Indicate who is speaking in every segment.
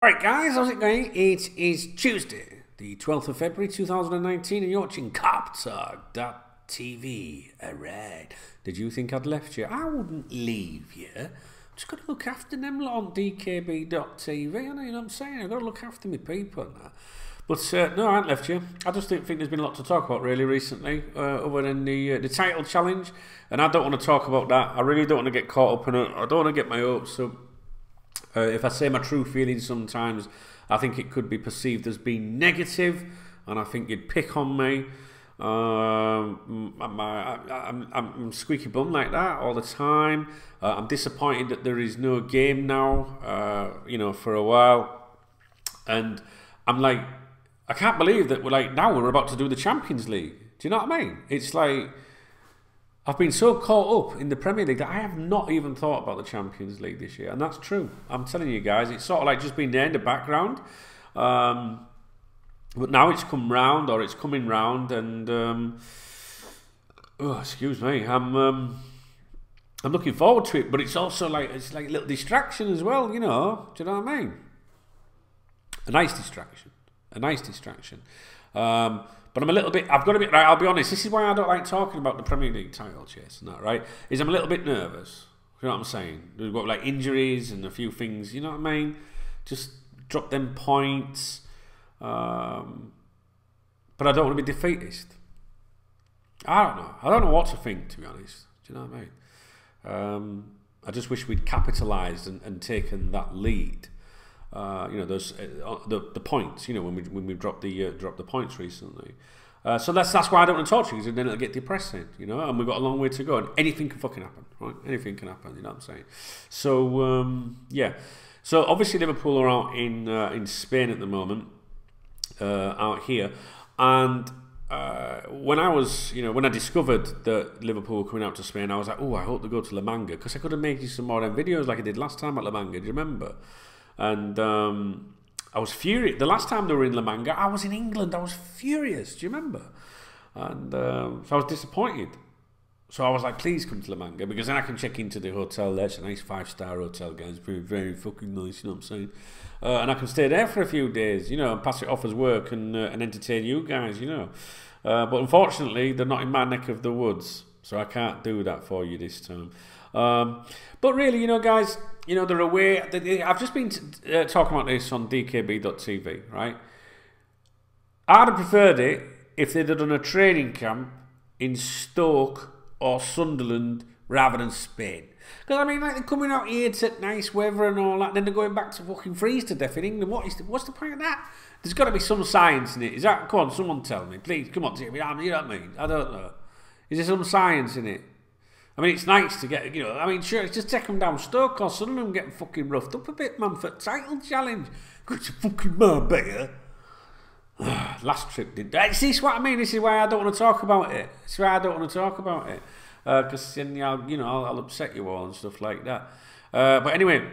Speaker 1: Alright guys, how's it going? It is Tuesday, the 12th of February 2019 and you're watching KopTalk.tv. Alright, did you think I'd left you? I wouldn't leave you. I'm just got to look after them lot on DKB.tv, you know what I'm saying? I've got to look after my people now. But no, I haven't left you. I just think there's been a lot to talk about really recently, other than the title challenge, and I don't want to talk about that. I really don't want to get caught up in it. I don't want to get my hopes up. If I say my true feelings sometimes, I think it could be perceived as being negative, and I think you'd pick on me. I'm squeaky bum like that all the time. I'm disappointed that there is no game now, you know, for a while. And I'm like, I can't believe that we're about to do the Champions League. Do you know what I mean? It's like, I've been so caught up in the Premier League that I have not even thought about the Champions League this year. And that's true. I'm telling you guys, it's sort of like just been there in the background. But now it's come round, or it's coming round, and oh, excuse me, I'm looking forward to it. But it's also like a little distraction as well, you know. Do you know what I mean? A nice distraction. A nice distraction. But I'm a little bit, I've got to be, right, I'll be honest, this is why I don't like talking about the Premier League title chase and that, right? Is I'm a little bit nervous. You know what I'm saying? We've got like injuries and a few things, you know what I mean? Just drop them points. But I don't want to be defeatist. I don't know. I don't know what to think, to be honest. Do you know what I mean? I just wish we'd capitalised and taken that lead. You know, those the points. You know, when we dropped the points recently. So that's why I don't want to talk to you, because then it'll get depressing. You know, and we've got a long way to go, and anything can fucking happen, right? Anything can happen. You know what I'm saying? So yeah. So obviously Liverpool are out in Spain at the moment, out here, and when I discovered that Liverpool were coming out to Spain, I was like, oh, I hope they go to La Manga, because I could have made you some more of them videos like I did last time at La Manga. Do you remember? And I was furious. The last time they were in La Manga, I was in England. I was furious. Do you remember? And so I was disappointed. So I was like, please come to La Manga, because then I can check into the hotel there. It's a nice 5-star hotel, guys. Very, very fucking nice, you know what I'm saying? And I can stay there for a few days, you know, and pass it off as work and entertain you guys, you know. But unfortunately, they're not in my neck of the woods, so I can't do that for you this time. But really, you know, guys, you know, they're aware. I've just been talking about this on DKB.tv, right? I'd have preferred it if they'd have done a training camp in Stoke or Sunderland rather than Spain. Because, I mean, like, they're coming out here to nice weather and all that, then they're going back to fucking freeze to death in England. What's the point of that? There's got to be some science in it. Is that... Come on, someone tell me. Please, come on, you know what I mean? I don't know. Is there some science in it? I mean, it's nice to get, you know, I mean, sure, just take them down Stoke or Sunderland and get them fucking roughed up a bit, man, for title challenge. Go to fucking Marbella. Last trip did that. See, this is what I mean. This is why I don't want to talk about it. This is why I don't want to talk about it. Because then, I'll upset you all and stuff like that. But anyway,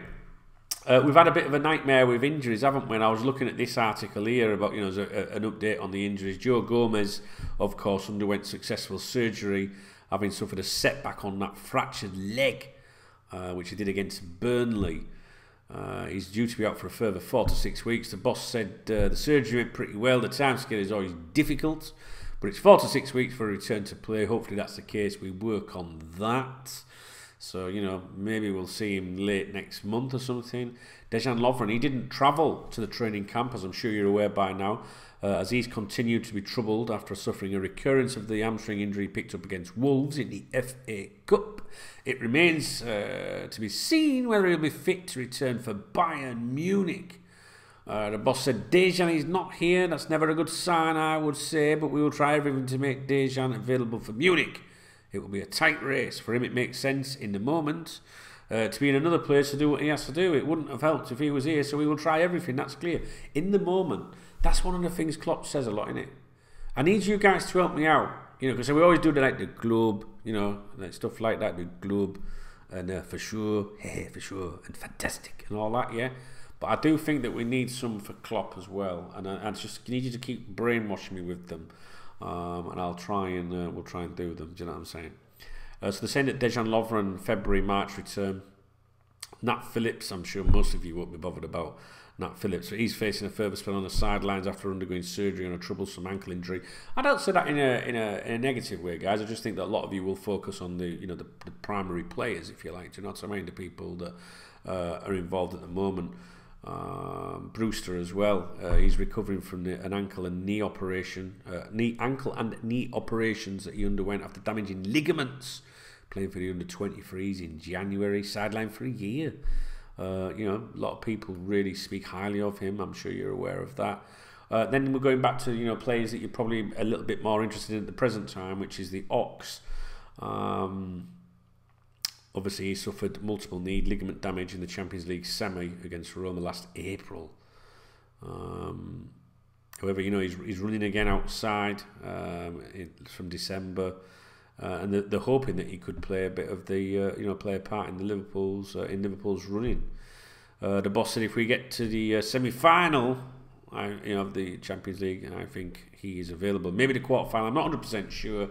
Speaker 1: we've had a bit of a nightmare with injuries, haven't we? And I was looking at this article here about, you know, an update on the injuries. Joe Gomez, of course, underwent successful surgery, having suffered a setback on that fractured leg, which he did against Burnley. He's due to be out for a further 4 to 6 weeks. The boss said the surgery went pretty well. The timescale is always difficult, but it's 4 to 6 weeks for a return to play. Hopefully that's the case. We work on that. So, you know, maybe we'll see him late next month or something. Dejan Lovren, he didn't travel to the training camp, as I'm sure you're aware by now, as he's continued to be troubled after suffering a recurrence of the hamstring injury picked up against Wolves in the FA Cup. It remains to be seen whether he'll be fit to return for Bayern Munich. The boss said Dejan is not here. That's never a good sign, I would say, but we will try everything to make Dejan available for Munich. It will be a tight race. For him, it makes sense in the moment to be in another place to do what he has to do. It wouldn't have helped if he was here, so we will try everything. That's clear. In the moment, that's one of the things Klopp says a lot, innit? I need you guys to help me out, you know, because we always do the globe, you know, like stuff like that, the globe, and for sure, hey, for sure, and fantastic, and all that, yeah. But I do think that we need some for Klopp as well, and I just need you to keep brainwashing me with them. And I'll try and we'll try and do them. Do you know what I'm saying? So they're saying that Dejan Lovren February, March return. Nat Phillips, I'm sure most of you won't be bothered about. Nat Phillips. So he's facing a further spell on the sidelines after undergoing surgery on a troublesome ankle injury. I don't say that in a negative way, guys. I just think that a lot of you will focus on the primary players, if you like. Do you know what I mean? The people that are involved at the moment. Brewster as well. He's recovering from an ankle and knee operation, ankle and knee operations that he underwent after damaging ligaments. Playing for the under-23s in January, sidelined for a year. A lot of people really speak highly of him. I'm sure you're aware of that. Then we're going back to players that you're probably a little bit more interested in at the present time, which is the Ox. Obviously, he suffered multiple knee ligament damage in the Champions League semi against Roma last April. However, he's running again outside from December, and they're hoping that he could play a bit of the play a part in the Liverpool's running. The boss said if we get to the semi-final, of the Champions League, I think he is available. Maybe the quarter-final. I'm not 100% sure.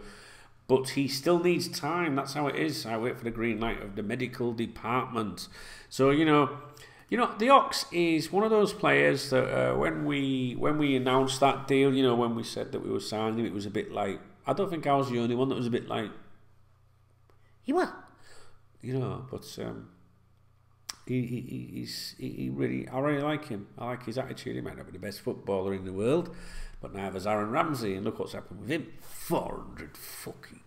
Speaker 1: But he still needs time. That's how it is. I wait for the green light of the medical department. So the Ox is one of those players that when we announced that deal, when we said that we were signing him, it was a bit like, I don't think I was the only one that was a bit like, you what? But he really, I really like him. I like his attitude. He might not be the best footballer in the world, but neither is Aaron Ramsey, and look what's happened with him. 400 fucking...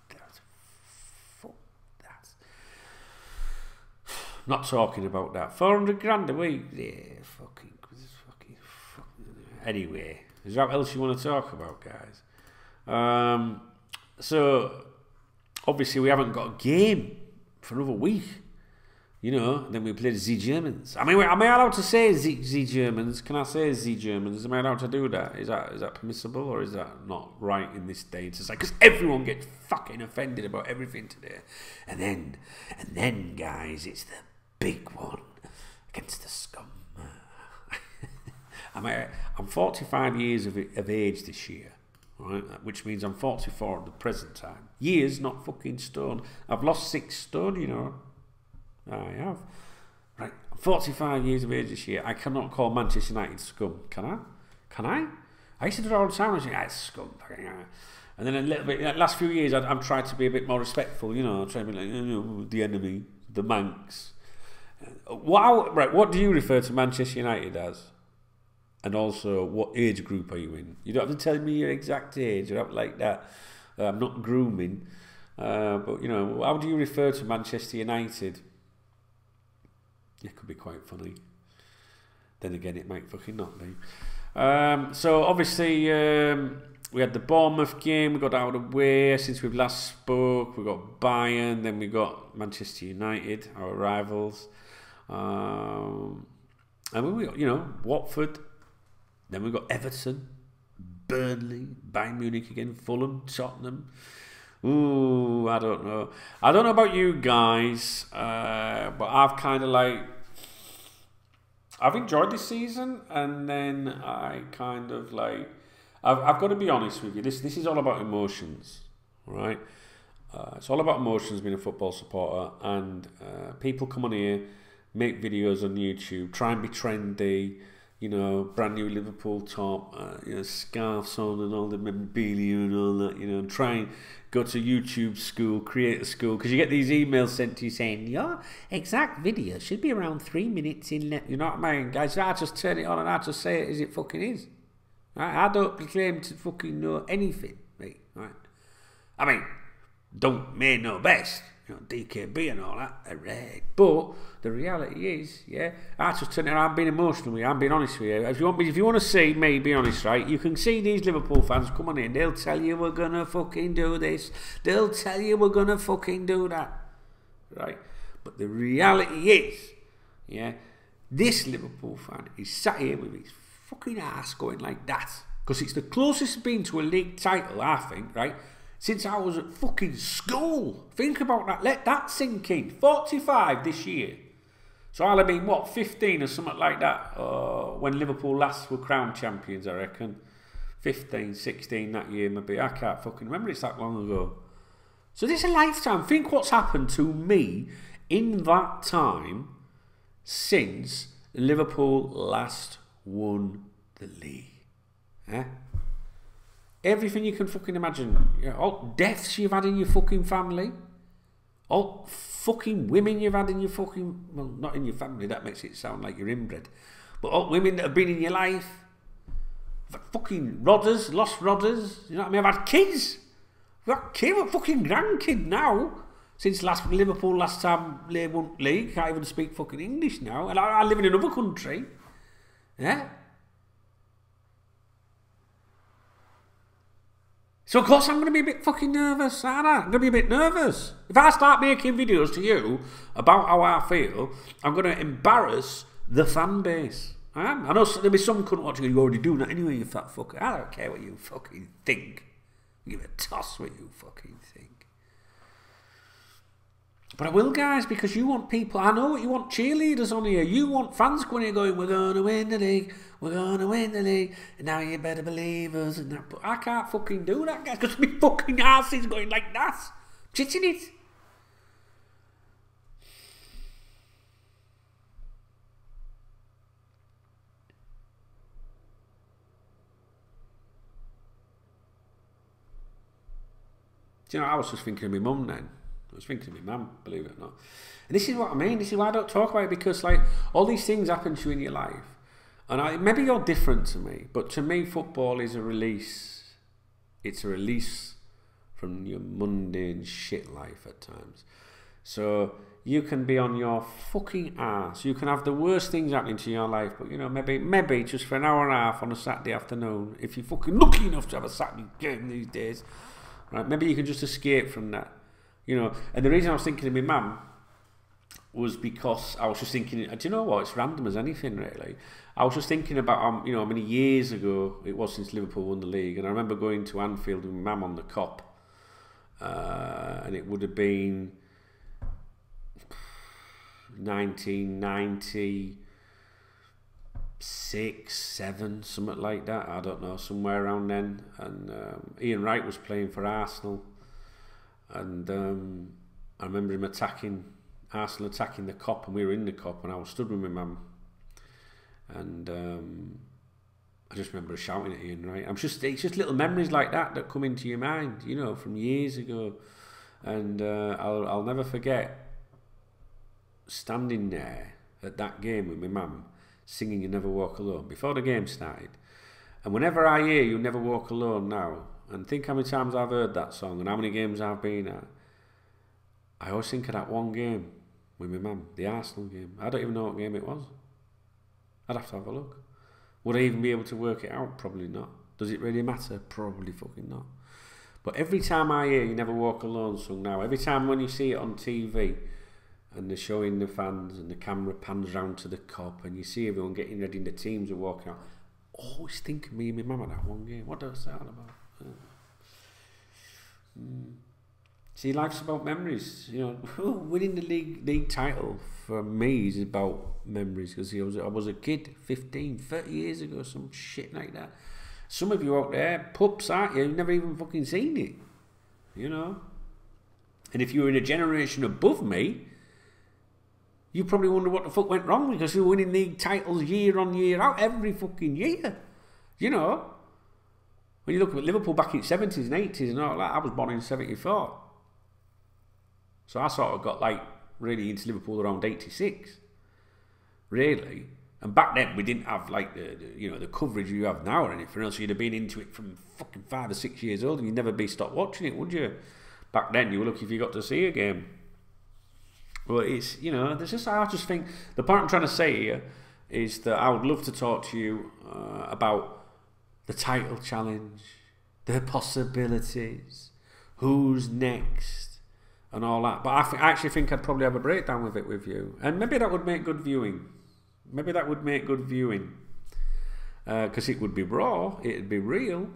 Speaker 1: That's... Not talking about that. 400 grand a week? Yeah, fucking... Anyway, is that what else you want to talk about, guys? So, obviously we haven't got a game for another week. Then we play the Germans. I mean, am I allowed to say Z Germans? Can I say Z Germans? Am I allowed to do that? Is that permissible, or is that not right in this day to say? Because everyone gets fucking offended about everything today. And then, guys, it's the big one against the scum. I'm 45 years of age this year, right? Which means I'm 44 at the present time. Years, not fucking stone. I've lost 6 stone, I have. Right, I'm 45 years of age this year. I cannot call Manchester United scum, can I? Can I? I used to do it all the time. I was like, scum. And then a little bit, last few years, I've tried to be a bit more respectful, trying to be like, the enemy, the Manx. What do you refer to Manchester United as? And also, what age group are you in? You don't have to tell me your exact age, or something like that. I'm not grooming. But, how do you refer to Manchester United? It could be quite funny. Then again, it might fucking not be. So obviously, we had the Bournemouth game. We got out of the way since we've last spoke. We got Bayern. Then we got Manchester United, our rivals. And we got, Watford. Then we got Everton, Burnley, Bayern Munich again, Fulham, Tottenham. Ooh, I don't know. I don't know about you guys, but I've kind of I've enjoyed this season, and then I kind of I've got to be honest with you. This is all about emotions, right? It's all about emotions being a football supporter, and people come on here, make videos on YouTube, try and be trendy. Brand new Liverpool top, scarves on and all the memorabilia and all that, and try and go to YouTube school, create a school, because you get these emails sent to you saying, your exact video should be around 3 minutes in length. You know what I mean, guys? I just turn it on and I just say it as it fucking is. Right? I don't claim to fucking know anything, right? I mean, don't may know best. DKB and all that, right? But the reality is, I just turn it around. I'm being emotional with you. I'm being honest with you. If you want to see me be honest, right? You can see these Liverpool fans come on in. They'll tell you we're gonna fucking do this. They'll tell you we're gonna fucking do that, right? But the reality is, this Liverpool fan is sat here with his fucking ass going like that, because it's the closest it's been to a league title, I think, right? Since I was at fucking school. Think about that. Let that sink in. 45 this year. So I'll have been, 15 or something like that when Liverpool last were crowned champions, I reckon. 15, 16 that year maybe. I can't fucking remember. It's that long ago. So this is a lifetime. Think what's happened to me in that time since Liverpool last won the league. Eh? Everything you can fucking imagine. You know, all deaths you've had in your fucking family. All fucking women you've had in your fucking... Well, not in your family, that makes it sound like you're inbred. But all women that have been in your life. I've had fucking rodders, lost rodders. You know what I mean? I've had kids. I've got a fucking grandkid now. Since Liverpool last time they won league. Can't even speak fucking English now. And I live in another country. Yeah? So of course I'm going to be a bit fucking nervous, aren't I? I'm going to be a bit nervous. If I start making videos to you about how I feel, I'm going to embarrass the fan base. I am. I know there'll be some cunt watching, you're already doing that anyway, you fat fucker. I don't care what you fucking think. Give a toss what you fucking think. But I will, guys, because you want people... I know what you want, cheerleaders on here. You want fans going here going, we're going to win the league, we're going to win the league, and now you better believe us. And that. But I can't fucking do that, guys, because my fucking arse is going like that. Chitting it. Do you know, I was just thinking of my mum then. I was thinking of my mum, believe it or not. And this is what I mean. This is why I don't talk about it, because like all these things happen to you in your life. And maybe you're different to me, but to me football is a release. It's a release from your mundane shit life at times. So you can be on your fucking ass. You can have the worst things happening to your life, but you know, maybe just for an hour and a half on a Saturday afternoon, if you're fucking lucky enough to have a Saturday game these days, right? Maybe you can just escape from that. You know, and the reason I was thinking of my mum was because I was just thinking, do you know what? It's random as anything, really. I was just thinking about, you know, how many years ago it was since Liverpool won the league, and I remember going to Anfield with my mum on the Kop, and it would have been 1996, 7, something like that. I don't know, somewhere around then. And Ian Wright was playing for Arsenal. And I remember him Arsenal attacking the Kop, and we were in the Kop, and I was stood with my mum, and I just remember shouting at Ian, right? It's just little memories like that come into your mind, you know, from years ago, and I'll never forget standing there at that game with my mum, singing "You Never Walk Alone" before the game started, and whenever I hear "You Never Walk Alone" now, and think how many times I've heard that song and how many games I've been at, I always think of that one game with my mum, the Arsenal game. I don't even know what game it was. I'd have to have a look. Would I even be able to work it out? Probably not. Does it really matter? Probably fucking not. But every time I hear "You Never Walk Alone" sung now, every time when you see it on TV and they're showing the fans and the camera pans round to the Kop and you see everyone getting ready and the teams are walking out, always think of me and my mum at that one game. What was that about? See, life's about memories. You know, winning the league title for me is about memories, because I was a kid 15, 30 years ago, some shit like that. Some of you out there, pups, aren't you? You've never even fucking seen it, you know. And if you were in a generation above me, you probably wonder what the fuck went wrong, because you're winning league titles year on year out, every fucking year, you know. When you look at Liverpool back in the 70s and 80s and all that, I was born in 74. So I sort of got like really into Liverpool around 86. Really. And back then we didn't have like the coverage you have now or anything else. You'd have been into it from fucking 5 or 6 years old and you'd never be stopped watching it, would you? Back then you were lucky if you got to see a game. Well, it's, you know, there's just, I just think the point I'm trying to say here is that I would love to talk to you about the title challenge, the possibilities, who's next, and all that. But I actually think I'd probably have a breakdown with it with you, and maybe that would make good viewing. Maybe that would make good viewing, because it would be raw, it'd be real.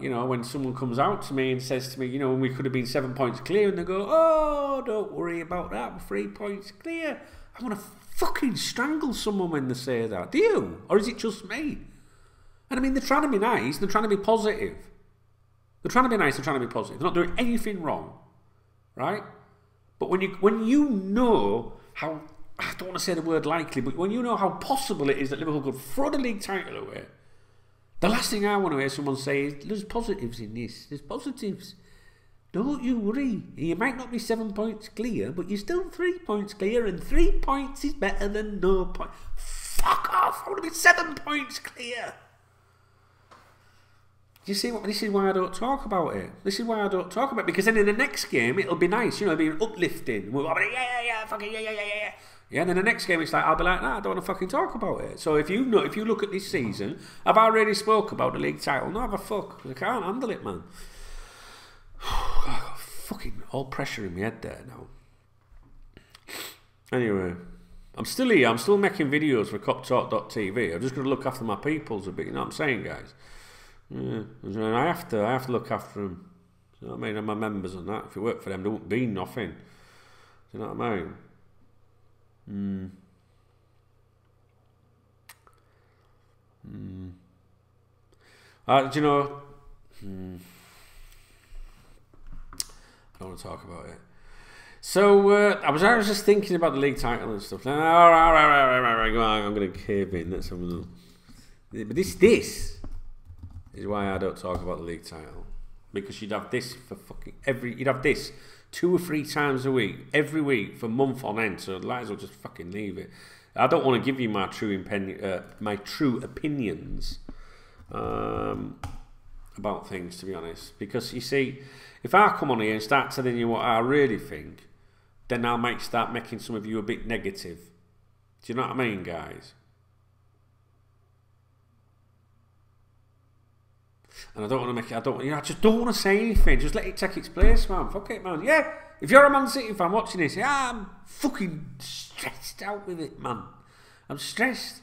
Speaker 1: You know, when someone comes out to me and says to me, you know, when we could have been 7 points clear, and they go, "Oh, don't worry about that, we're 3 points clear." I want to fucking strangle someone when they say that. Do you? Or is it just me? And I mean, they're trying to be nice, they're trying to be positive. They're trying to be nice, they're trying to be positive. They're not doing anything wrong, right? But when you know how I don't want to say the word likely, but when you know how possible it is that Liverpool could throw the league title away, the last thing I want to hear someone say is, there's positives in this. There's positives. Don't you worry. You might not be 7 points clear, but you're still 3 points clear, and 3 points is better than no point. Fuck off. I want to be 7 points clear. You see what? This is why I don't talk about it. This is why I don't talk about it, because then in the next game it'll be nice, it'll be uplifting. We'll be fucking yeah. Yeah, and then the next game it's like I'll be like, nah, I don't want to fucking talk about it. So if you look at this season, have I already spoke about the league title? No, have a fuck. I can't handle it, man. I got fucking all pressure in my head there now. Anyway, I'm still here. I'm still making videos for KopTalk.tv. I'm just going to look after my peoples a bit. You know what I'm saying, guys? Yeah, I have to look after them. You know what I mean? And my members and that. If it worked for them, there wouldn't be nothing. Do you know what I mean? Do you know? I don't want to talk about it. So I was just thinking about the league title and stuff. All right, go on, I'm going to cave in. Let's have a look. But this is why I don't talk about the league title, because you'd have this for fucking you'd have this 2 or 3 times a week, every week for month on end. So might as well just fucking leave it. I don't want to give you my true opinions about things, to be honest, because you see, if I come on here and start telling you what I really think, then I might start making some of you a bit negative. Do you know what I mean, guys? And I don't want to make it. I just don't want to say anything. Just let it take its place, man. Fuck it, man. Yeah, if you're a Man City fan watching this, yeah, I'm fucking stressed out with it, man. I'm stressed.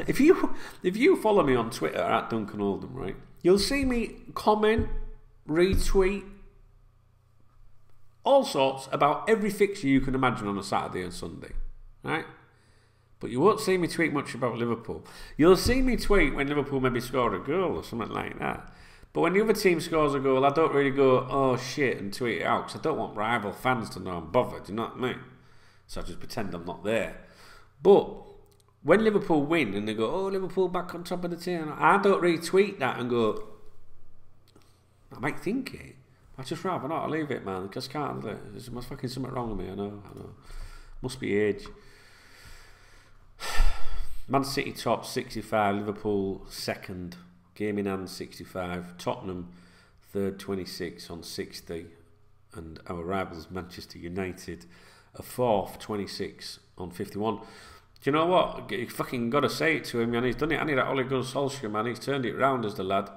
Speaker 1: If you follow me on Twitter at Duncan Oldham, right, you'll see me comment, retweet, all sorts about every fixture you can imagine on a Saturday and Sunday, right? But you won't see me tweet much about Liverpool. You'll see me tweet when Liverpool maybe score a goal or something like that. But when the other team scores a goal, I don't really go, oh shit, and tweet it out, because I don't want rival fans to know I'm bothered, you know what I mean? So I just pretend I'm not there. But when Liverpool win and they go, oh, Liverpool back on top of the team, I don't retweet that and go, I might think it. I just rather not. I'll leave it, man. Because I can't. There's fucking something wrong with me. I know. Must be age. Man City top 65, Liverpool second, game in hand 65, Tottenham third 26 on 60, and our rivals Manchester United are fourth 26 on 51. Do you know what? You fucking got to say it to him, man. He's done it. I need that Ole Gunnar Solskjaer, man. He's turned it round as the lad.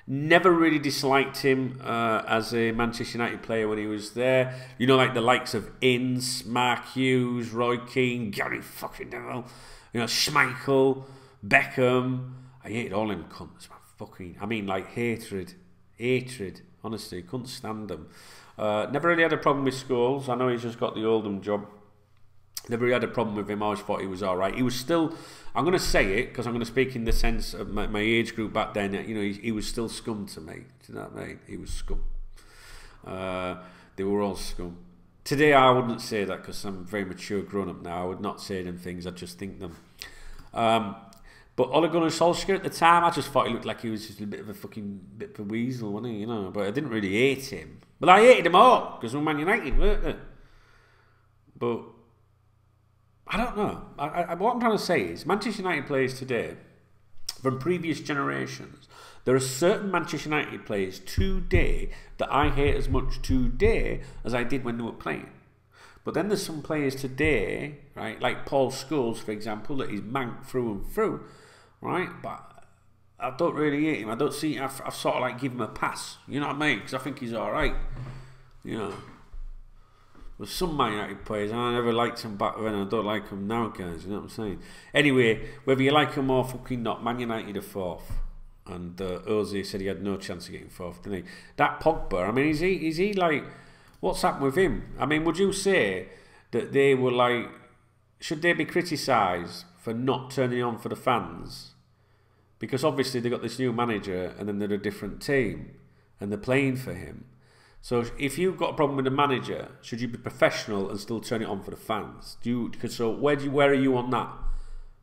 Speaker 1: Never really disliked him as a Manchester United player when he was there. You know, like the likes of Ince, Mark Hughes, Roy Keane, Gary fucking Neville, you know, Schmeichel, Beckham. I hated all them cunts, man. Fucking, I mean, like hatred. Honestly, couldn't stand them. Never really had a problem with Scholes. I know he's just got the Oldham job. Never really had a problem with him. I always thought he was all right. He was still, I'm going to say it because I'm going to speak in the sense of my age group back then. You know, he was still scum to me. Do you know what I mean? He was scum. They were all scum. Today I wouldn't say that because I'm very mature, grown up now. I would not say them things. I just think them. But Ole Gunnar Solskjaer at the time, I just thought he looked like he was just a bit of a weasel, wasn't he? You know, but I didn't really hate him. But I hated him all because we're Man United, weren't they? But I don't know. What I'm trying to say is Manchester United players today, from previous generations, there are certain Manchester United players today that I hate as much today as I did when they were playing. But then there's some players today, right, like Paul Scholes, for example, that he's manked through and through, right? But I don't really hate him. I don't see. I've sort of like give him a pass. You know what I mean? Because I think he's all right. You know. With some Man United players, and I never liked them back then, I don't like them now, guys, you know what I'm saying? Anyway, whether you like them or fucking not, Man United are fourth. And Ozil said he had no chance of getting fourth, didn't he? That Pogba, I mean, is he like, what's happened with him? I mean, would you say that they were like, should they be criticised for not turning on for the fans? Because obviously they got this new manager and then they're a different team and they're playing for him. So if you've got a problem with the manager, should you be professional and still turn it on for the fans? So where are you on that?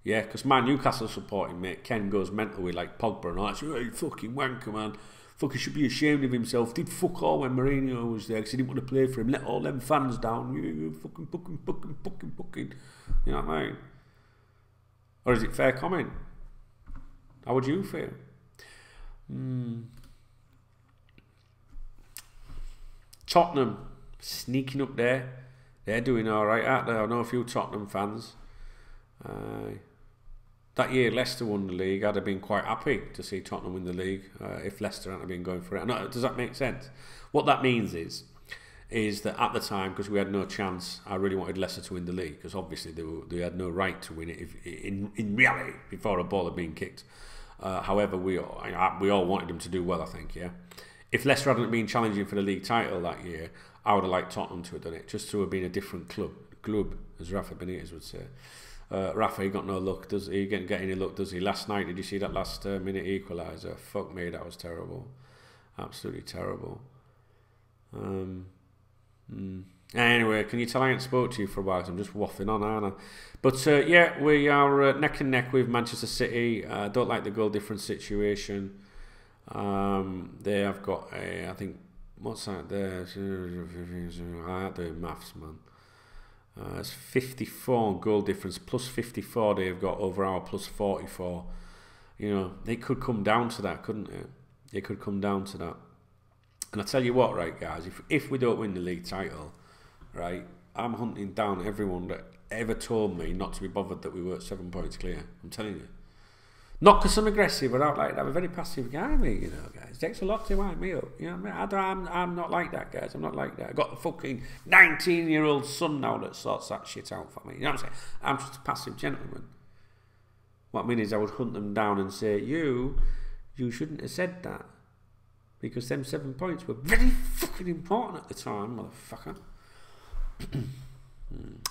Speaker 1: Yeah, because my Newcastle supporting mate Ken goes mental with like Pogba and all that. So, hey, fucking wanker, man. Fucking should be ashamed of himself. Did fuck all when Mourinho was there because he didn't want to play for him. Let all them fans down. You fucking. You know what I mean? Or is it fair comment? How would you feel? Tottenham sneaking up there. They're doing all right, aren't they? I know a few Tottenham fans. That year Leicester won the league, I'd have been quite happy to see Tottenham win the league if Leicester hadn't been going for it. Does that make sense? What that means is that at the time, because we had no chance, I really wanted Leicester to win the league, because obviously they had no right to win it in reality before a ball had been kicked. However, we all wanted them to do well, I think, yeah. If Leicester hadn't been challenging for the league title that year, I would have liked Tottenham to have done it, just to have been a different club, as Rafa Benitez would say. Rafa, he got no luck, does he? He didn't get any luck, does he? Last night, did you see that last minute equaliser? Fuck me, that was terrible. Absolutely terrible. Anyway, can you tell I ain't spoke to you for a while? 'Cause I'm just waffling on, aren't I? But yeah, we are neck and neck with Manchester City. Don't like the goal difference situation. They have got I think, what's that there? I ain't doing maths, man. It's 54 goal difference, plus 54 they've got over our plus 44. You know, it could come down to that, couldn't it? It could come down to that. And I tell you what, right, guys, if we don't win the league title, right, I'm hunting down everyone that ever told me not to be bothered that we were 7 points clear. I'm telling you. Not because I'm aggressive, but I'm a very passive guy, me, you know, guys. It takes a lot to wind me up. You know what I mean? I'm not like that, guys. I'm not like that. I've got a fucking 19-year-old son now that sorts that shit out for me. You know what I'm saying? I'm just a passive gentleman. What I mean is I would hunt them down and say, you shouldn't have said that. Because them 7 points were very fucking important at the time, motherfucker.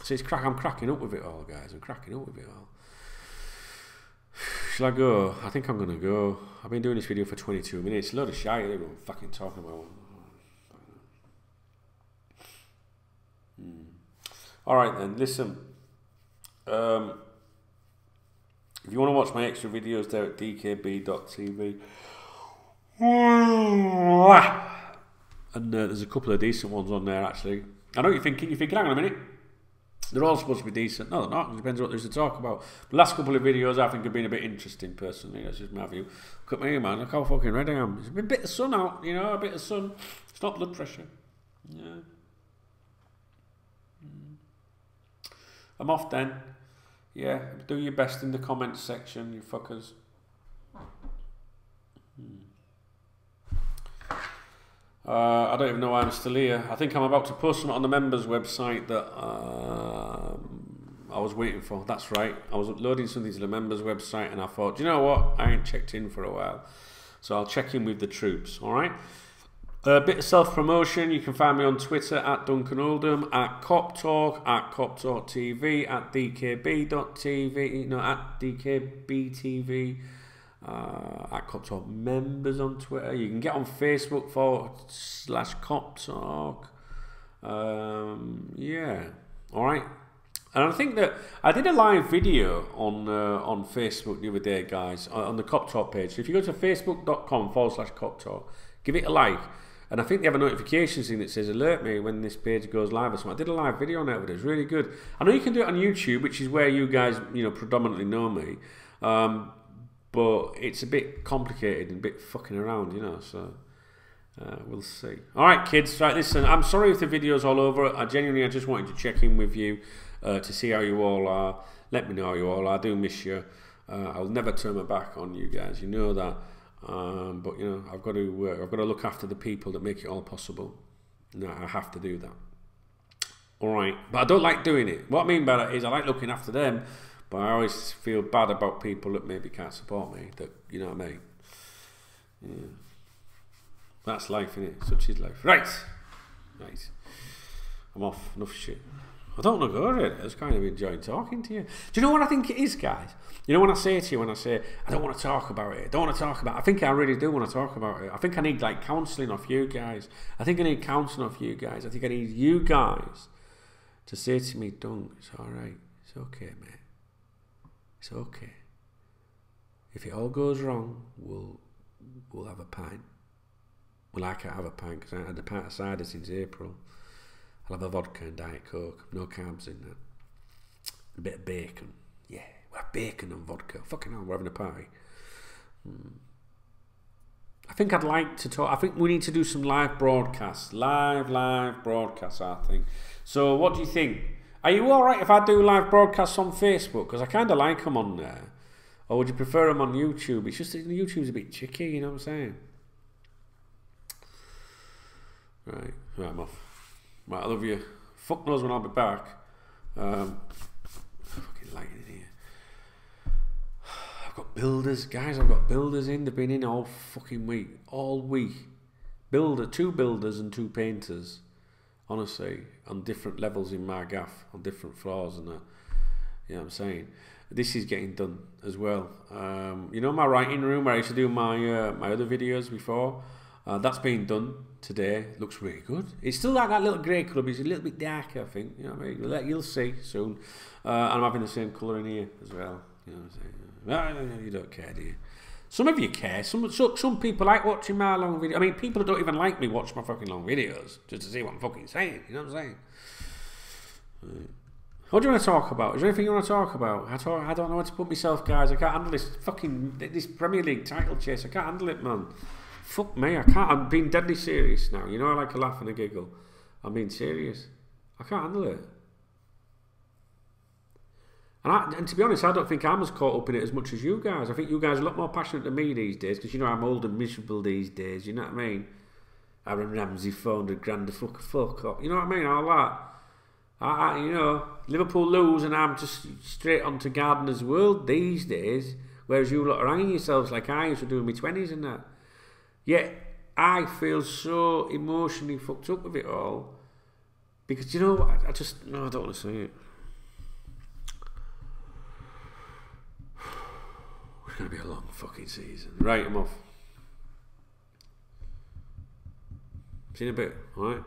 Speaker 1: So I'm cracking up with it all, guys. I'm cracking up with it all. Shall I go? I think I'm going to go. I've been doing this video for 22 minutes. A load of shite everyone fucking talking about. Alright then, listen. If you want to watch my extra videos, they're at dkb.tv. And there's a couple of decent ones on there, actually. I know what you're thinking, hang on a minute. They're all supposed to be decent. No, they're not. It depends on what there's to talk about. The last couple of videos I think have been a bit interesting, personally. That's just my view. Look at me, man. Look how fucking red I am. There's a bit of sun out, you know, a bit of sun. It's not blood pressure. Yeah. I'm off then. Yeah, do your best in the comments section, you fuckers. I don't even know why I'm still here. I think I'm about to post something on the members website that I was waiting for. That's right. I was uploading something to the members website and I thought, do you know what? I ain't checked in for a while. So I'll check in with the troops, alright? A bit of self-promotion. You can find me on Twitter at Duncan Oldham, at KopTalk, at KopTalk TV, at dkb.tv, no, at dkbtv. At KopTalk members on Twitter. You can get on Facebook /KopTalk. Yeah, all right. And I think that I did a live video on Facebook the other day, guys, on the KopTalk page. So if you go to facebook.com/KopTalk, give it a like. And I think they have a notifications thing that says alert me when this page goes live or something. I did a live video on it, but it's really good. I know you can do it on YouTube, which is where you guys, you know, predominantly know me. But it's a bit complicated and a bit fucking around, you know, so we'll see. All right, kids, right, listen, I'm sorry if the video's all over. I just wanted to check in with you to see how you all are. Let me know how you all are. I do miss you. I'll never turn my back on you guys, you know that. But, you know, I've got to look after the people that make it all possible. No, I have to do that. All right, but I don't like doing it. What I mean by that is I like looking after them, but I always feel bad about people that maybe can't support me. That, you know what I mean? Yeah. That's life, innit? Such is life. Right. I'm off. Enough shit. I don't want to go to it. I just kind of enjoying talking to you. Do you know what I think it is, guys? You know when I say to you, I don't want to talk about it. I don't want to talk about it. I think I really do want to talk about it. I think I need like counselling off you guys. I think I need counselling off you guys. I think I need you guys to say to me, Dunk, it's all right. It's okay, mate. It's okay. If it all goes wrong, we'll have a pint. Well, I can't have a pint because I haven't had a pint of cider since April. I'll have a vodka and Diet Coke. No carbs in that. A bit of bacon. Yeah, we'll have bacon and vodka. Fucking hell, we're having a party. I think I'd like to talk. I think we need to do some live broadcasts. Live broadcasts, I think. So what do you think? Are you alright if I do live broadcasts on Facebook? Because I kind of like them on there. Or would you prefer them on YouTube? It's just that YouTube's a bit chicky, you know what I'm saying? Right, I'm off. Right, I love you. Fuck knows when I'll be back. Fucking lighting in here. I've got builders, guys. I've got builders in. They've been in all fucking week. All week. Two builders and 2 painters. Honestly, on different levels in my gaff, on different floors and that. You know what I'm saying? This is getting done as well. You know my writing room where I used to do my my other videos before? That's been done today. Looks really good. It's still like that little grey colour, but it's a little bit darker, I think. You know what I mean? You'll see soon. And I'm having the same colour in here as well. You know what I'm saying? You don't care, do you? Some of you care. Some people like watching my long videos. I mean, people that don't even like me watch my fucking long videos just to see what I'm fucking saying. You know what I'm saying? Right. What do you want to talk about? Is there anything you want to talk about? I don't know where to put myself, guys. I can't handle this Premier League title chase. I can't handle it, man. Fuck me, I can't. I'm being deadly serious now. You know I like a laugh and a giggle. I'm being serious. I can't handle it. And to be honest, I don't think I'm as caught up in it as much as you guys. I think you guys are a lot more passionate than me these days because, you know, I'm old and miserable these days. You know what I mean? Aaron Ramsey, 400 grand to fuck up. You know what I mean? All that. You know, Liverpool lose and I'm just straight on to Gardener's World these days. Whereas you lot are hanging yourselves like I used to do in my 20s and that. Yet, I feel so emotionally fucked up with it all. Because, you know what? I don't want to say it. It's going to be a long fucking season. Right, I'm off. See you in a bit, alright?